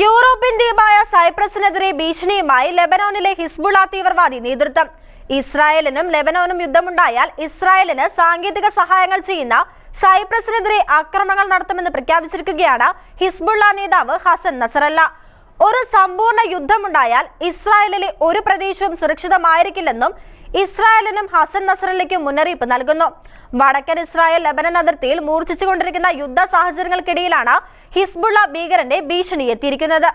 European ദ്വീപായ സൈപ്രസിനെതിരെ ഭീഷണിയുമായി ലെബനോനിലെ Hezbollah തീവ്രവാദി നേതൃത്വം. ഇസ്രായേലിനും ലെബനോനും യുദ്ധമുണ്ടായാൽ ഇസ്രായേലിന് സാങ്കേതിക സഹായങ്ങൾ ചെയ്യുന്ന സൈപ്രസിനെതിരെ ആക്രമണങ്ങൾ നടത്തുമെന്ന് പ്രഖ്യാപിച്ചിരിക്കുകയാണ് ഹിസ്ബുള്ള നേതാവ് ഹസൻ നസറല്ല. ഒരു സമ്പൂർണ്ണ യുദ്ധമുണ്ടായാൽ ഇസ്രായേലിലെ ഒരു പ്രദേശവും സുരക്ഷിതമായിരിക്കില്ലെന്നും ഇസ്രായേലിനും ഹസൻ നസറല്ലയ്ക്കും മുന്നറിയിപ്പ് നൽകുന്നു. വടക്കൻ ഇസ്രായേൽ ലെബനൻ അതിർത്തിയിൽ മൂർച്ഛിച്ചുകൊണ്ടിരിക്കുന്ന യുദ്ധ സാഹചര്യങ്ങൾക്കിടയിലാണ് ഹിസ്ബുള്ള ഭീകരന്റെ ഭീഷണി എത്തിയിരിക്കുന്നത്.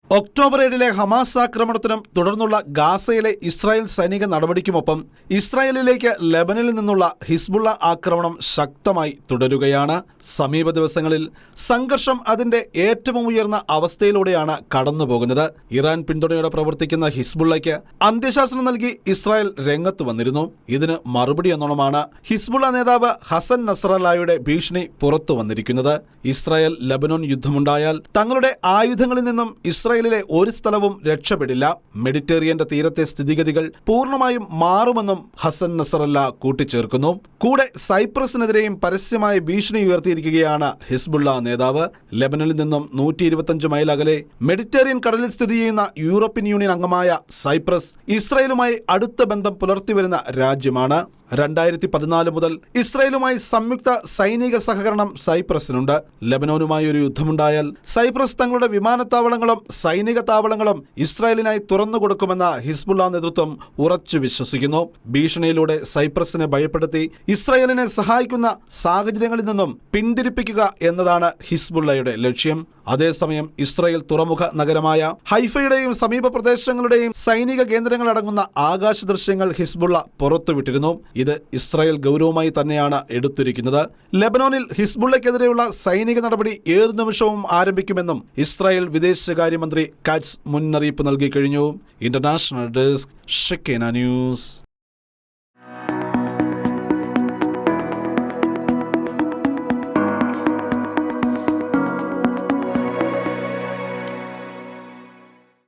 ഒക്ടോബർ 7 ഹമാസ് ആക്രമണത്തിനും തുടർന്നുള്ള ഗാസയിലെ ഇസ്രായേൽ സൈനിക നടപടിക്കുമൊപ്പം ഇസ്രായേലിലേക്ക് ലെബനിൽ നിന്നുള്ള ഹിസ്ബുള്ള ആക്രമണം ശക്തമായി തുടരുകയാണ്. സമീപ ദിവസങ്ങളിൽ സംഘർഷം അതിന്റെ ഏറ്റവും ഉയർന്ന അവസ്ഥയിലൂടെയാണ് കടന്നുപോകുന്നത്. ഇറാൻ പിന്തുണയോടെ പ്രവർത്തിക്കുന്ന ഹിസ്ബുള്ളയ്ക്ക് അന്ത്യശാസനം നൽകി ഇസ്രായേൽ രംഗത്ത് വന്നിരുന്നു. ഇതിന് മറുപടി എന്നോണമാണ് ഹിസ്ബുള്ള നേതാവ് ഹസൻ നസറല്ലായുടെ ഭീഷണി പുറത്തു വന്നിരിക്കുന്നത്. ഇസ്രായേൽ ലെബനോൻ യുദ്ധമുണ്ടായാൽ തങ്ങളുടെ ആയുധങ്ങളിൽ നിന്നും ഇസ്രായേലിലെ ഒരു സ്ഥലവും രക്ഷപ്പെടില്ല. മെഡിറ്ററേനിയന്റെ തീരത്തെ സ്ഥിതിഗതികൾ പൂർണ്ണമായും മാറുമെന്നും ഹസൻ നസറല്ല കൂട്ടിച്ചേർക്കുന്നു. കൂടെ സൈപ്രസിനെതിരെയും പരസ്യമായ ഭീഷണി ഉയർത്തിയിരിക്കുകയാണ് ഹിസ്ബുള്ള നേതാവ്. ലെബനനിൽ നിന്നും 125 മൈൽ അകലെ മെഡിറ്ററേനിയൻ കടലിൽ സ്ഥിതി ചെയ്യുന്ന യൂറോപ്യൻ യൂണിയൻ അംഗമായ സൈപ്രസ് ഇസ്രായേലുമായി അടുത്ത ബന്ധം പുലർത്തിവരുന്ന രാജ്യമാണ്. 2014 മുതൽ ഇസ്രായേലുമായി സംയുക്ത സൈനിക സഹകരണം സൈപ്രസിനുണ്ട്. ലെബനോനുമായി ഒരു യുദ്ധമുണ്ടായാൽ സൈപ്രസ് തങ്ങളുടെ വിമാനത്താവളങ്ങളും സൈനിക താവളങ്ങളും ഇസ്രായേലിനായി തുറന്നുകൊടുക്കുമെന്ന ഹിസ്ബുള്ള നേതൃത്വം ഉറച്ചു വിശ്വസിക്കുന്നു. ഭീഷണിയിലൂടെ സൈപ്രസിനെ ഭയപ്പെടുത്തി ഇസ്രായേലിനെ സഹായിക്കുന്ന സാഹചര്യങ്ങളിൽ നിന്നും പിന്തിരിപ്പിക്കുക എന്നതാണ് ഹിസ്ബുള്ളയുടെ ലക്ഷ്യം. അതേസമയം ഇസ്രായേൽ തുറമുഖ നഗരമായ ഹൈഫയുടെയും സമീപ പ്രദേശങ്ങളുടെയും സൈനിക കേന്ദ്രങ്ങളടങ്ങുന്ന ആകാശ ദൃശ്യങ്ങൾ ഹിസ്ബുള്ള പുറത്തുവിട്ടിരുന്നു. ഇത് ഇസ്രായേൽ ഗൗരവമായി തന്നെയാണ് എടുത്തിരിക്കുന്നത്. ലെബനോനിൽ ഹിസ്ബുള്ളയ്ക്കെതിരെയുള്ള സൈനിക നടപടി ഏതു നിമിഷവും ആരംഭിക്കുമെന്നും ഇസ്രായേൽ വിദേശകാര്യമന്ത്രി കാറ്റ്സ് മുന്നറിയിപ്പ് നൽകി കഴിഞ്ഞു. ഇന്റർനാഷണൽ ഡെസ്ക് ഷെക്കേന ന്യൂസ്.